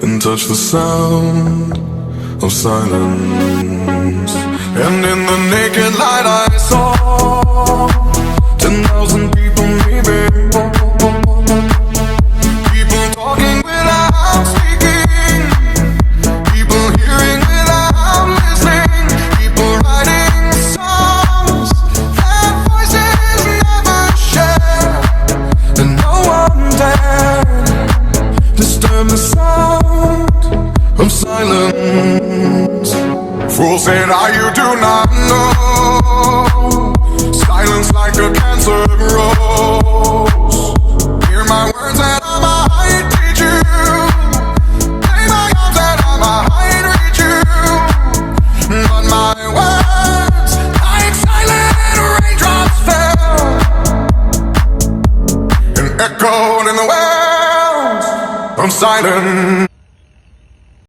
and touch the sound of silence. And in the naked light I saw 10,000 people leaving, people talking without speaking, people hearing without listening, people writing songs that voices never share, and no one dared disturb the sound of silence. Fool said, you do not know, silence like a cancer grows. Hear my words and I might teach you, lay my arms and I might reach you, but my words like silent raindrops fell and echoed in the wells of silence.